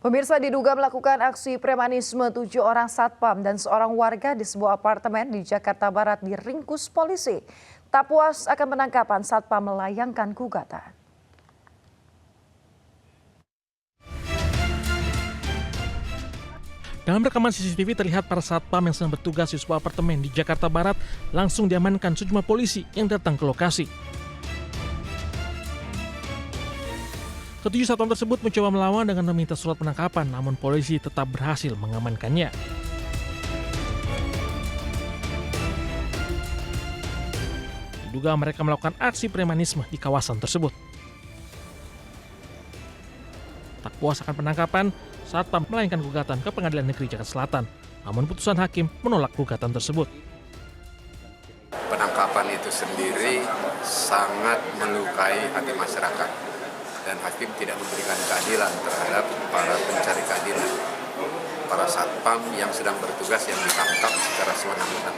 Pemirsa, diduga melakukan aksi premanisme 7 orang satpam dan seorang warga di sebuah apartemen di Jakarta Barat diringkus polisi. Tak puas akan penangkapan, satpam melayangkan gugatan. Dalam rekaman CCTV terlihat para satpam yang sedang bertugas di sebuah apartemen di Jakarta Barat langsung diamankan sejumlah polisi yang datang ke lokasi. Ketujuh satpam tersebut mencoba melawan dengan meminta surat penangkapan, namun polisi tetap berhasil mengamankannya. Diduga mereka melakukan aksi premanisme di kawasan tersebut. Tak puas akan penangkapan, satpam melayangkan gugatan ke Pengadilan Negeri Jakarta Selatan. Namun putusan hakim menolak gugatan tersebut. Penangkapan itu sendiri sangat melukai hati masyarakat. Dan hakim tidak memberikan keadilan terhadap para pencari keadilan, para satpam yang sedang bertugas yang ditangkap secara sewenang-wenang.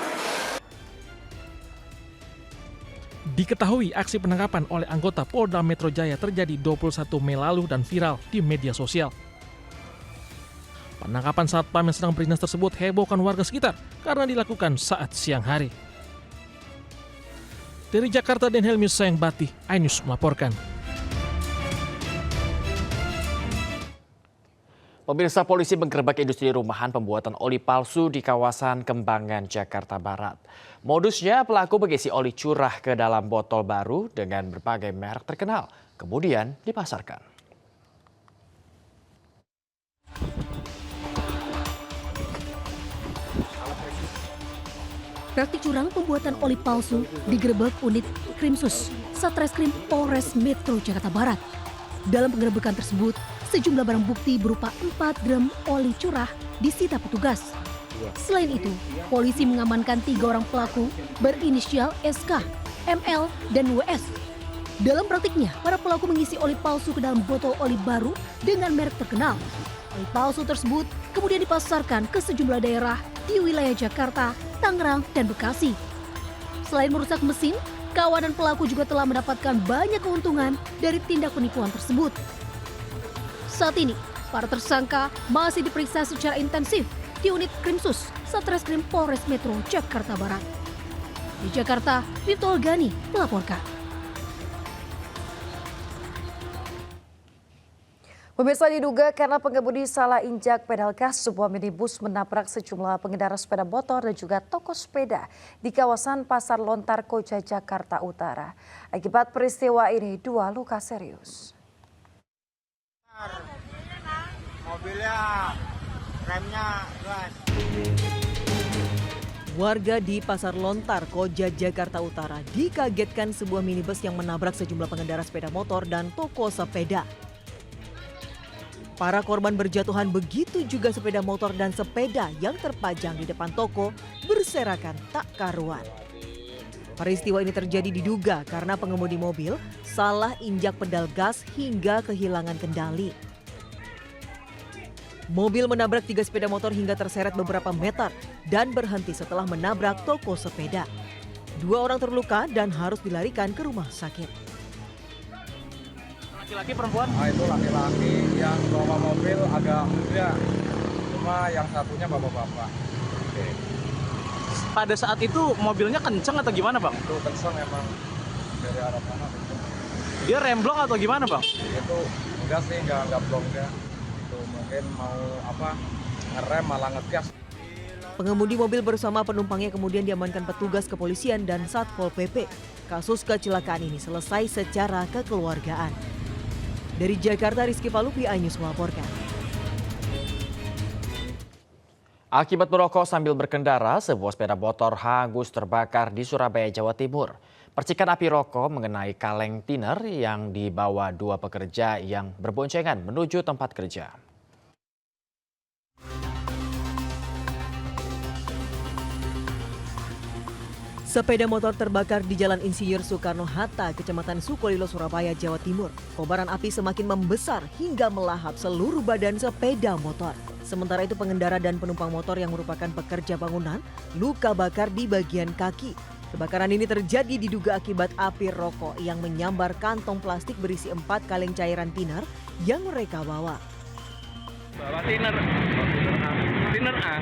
Diketahui aksi penangkapan oleh anggota Polda Metro Jaya terjadi 21 Mei lalu dan viral di media sosial. Penangkapan satpam yang sedang berdinas tersebut hebohkan warga sekitar karena dilakukan saat siang hari. Dari Jakarta, Dan Helmius Sayang-Bati, iNews melaporkan. Pemirsa, polisi menggerebek industri rumahan pembuatan oli palsu di kawasan Kembangan, Jakarta Barat. Modusnya, pelaku mengisi oli curah ke dalam botol baru dengan berbagai merek terkenal, kemudian dipasarkan. Praktik curang pembuatan oli palsu digerebek unit Krimsus, Satreskrim Polres Metro Jakarta Barat. Dalam penggerebekan tersebut, sejumlah barang bukti berupa 4 gram oli curah disita petugas. Selain itu, polisi mengamankan 3 orang pelaku berinisial SK, ML, dan WS. Dalam praktiknya, para pelaku mengisi oli palsu ke dalam botol oli baru dengan merek terkenal. Oli palsu tersebut kemudian dipasarkan ke sejumlah daerah di wilayah Jakarta, Tangerang, dan Bekasi. Selain merusak mesin, kawanan pelaku juga telah mendapatkan banyak keuntungan dari tindak penipuan tersebut. Saat ini, para tersangka masih diperiksa secara intensif di unit Krimsus, Satreskrim Polres Metro Jakarta Barat. Di Jakarta, Virtual Gani melaporkan. Pemirsa, diduga karena pengemudi salah injak pedal gas, sebuah minibus menabrak sejumlah pengendara sepeda motor dan juga toko sepeda di kawasan Pasar Lontar Koja, Jakarta Utara. Akibat peristiwa ini, 2 luka serius. Mobilnya remnya gas. Warga di Pasar Lontar, Koja, Jakarta Utara dikagetkan sebuah minibus yang menabrak sejumlah pengendara sepeda motor dan toko sepeda. Para korban berjatuhan, begitu juga sepeda motor dan sepeda yang terpajang di depan toko berserakan tak karuan. Peristiwa ini terjadi diduga karena pengemudi mobil salah injak pedal gas hingga kehilangan kendali. Mobil menabrak 3 sepeda motor hingga terseret beberapa meter dan berhenti setelah menabrak toko sepeda. 2 orang terluka dan harus dilarikan ke rumah sakit. Laki-laki perempuan? Itu laki-laki yang bawa mobil agak muda, cuma yang satunya bapak-bapak. Oke. Pada saat itu mobilnya kenceng atau gimana, Bang? Itu kenceng emang dari arah sana. Dia remblong atau gimana, Bang? Itu enggak sih, enggak blong ya. Itu mungkin mau ngerem malah ngegas. Pengemudi mobil bersama penumpangnya kemudian diamankan petugas kepolisian dan Satpol PP. Kasus kecelakaan ini selesai secara kekeluargaan. Dari Jakarta, Rizky Palupi, iNews melaporkan. Akibat merokok sambil berkendara, sebuah sepeda motor hangus terbakar di Surabaya, Jawa Timur. Percikan api rokok mengenai kaleng tiner yang dibawa 2 pekerja yang berboncengan menuju tempat kerja. Sepeda motor terbakar di Jalan Insinyur Soekarno-Hatta, Kecamatan Sukolilo, Surabaya, Jawa Timur. Kobaran api semakin membesar hingga melahap seluruh badan sepeda motor. Sementara itu pengendara dan penumpang motor yang merupakan pekerja bangunan luka bakar di bagian kaki. Kebakaran ini terjadi diduga akibat api rokok yang menyambar kantong plastik berisi 4 kaleng cairan tiner yang mereka bawa. Bawa tiner A,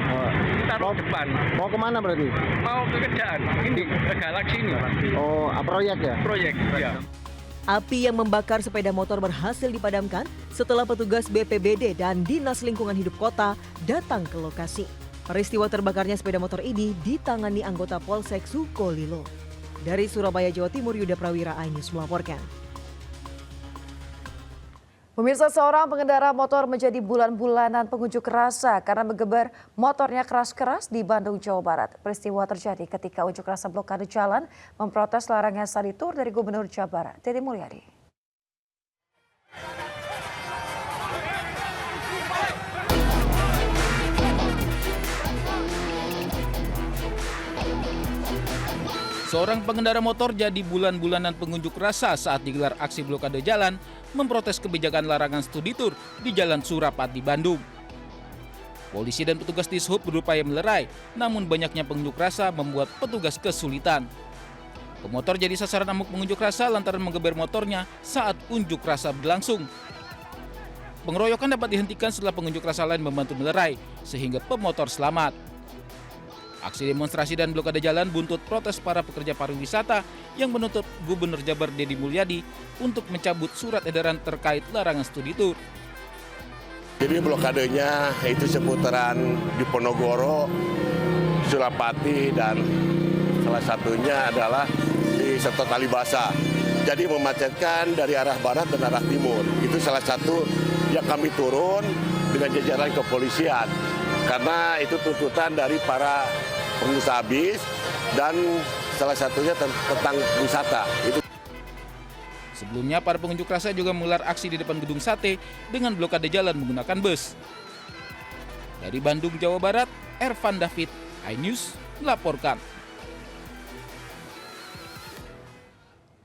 taruh depan. Mau kemana berarti? Mau ke kerjaan, ini ke Galaxy ini. Oh, proyek ya? Proyek, ya. Api yang membakar sepeda motor berhasil dipadamkan setelah petugas BPBD dan Dinas Lingkungan Hidup Kota datang ke lokasi. Peristiwa terbakarnya sepeda motor ini ditangani anggota Polsek Sukolilo. Dari Surabaya, Jawa Timur, Yuda Prawira, iNews melaporkan. Pemirsa, seorang pengendara motor menjadi bulan-bulanan pengunjuk rasa karena menggeber motornya keras-keras di Bandung, Jawa Barat. Peristiwa terjadi ketika unjuk rasa blokade jalan memprotes larangan study tour dari Gubernur Jawa Barat, Deddy Mulyadi. Seorang pengendara motor jadi bulan-bulanan pengunjuk rasa saat digelar aksi blokade jalan memprotes kebijakan larangan studi tur di Jalan Surapati, Bandung. Polisi dan petugas Dishub berupaya melerai, namun banyaknya pengunjuk rasa membuat petugas kesulitan. Pemotor jadi sasaran amuk pengunjuk rasa lantaran menggeber motornya saat unjuk rasa berlangsung. Pengeroyokan dapat dihentikan setelah pengunjuk rasa lain membantu melerai, sehingga pemotor selamat. Aksi demonstrasi dan blokade jalan buntut protes para pekerja pariwisata yang menuntut Gubernur Jabar Deddy Mulyadi untuk mencabut surat edaran terkait larangan studi tur. Jadi blokadenya itu seputaran Diponegoro, Surapati, dan salah satunya adalah di Seto Kalibasa. Jadi memacetkan dari arah barat dan arah timur. Itu salah satu yang kami turun dengan jajaran kepolisian. Karena itu tuntutan dari para pengusaha bis dan salah satunya tentang wisata. Sebelumnya, para pengunjuk rasa juga menggelar aksi di depan gedung sate dengan blokade jalan menggunakan bus. Dari Bandung, Jawa Barat, Ervan David, iNews melaporkan.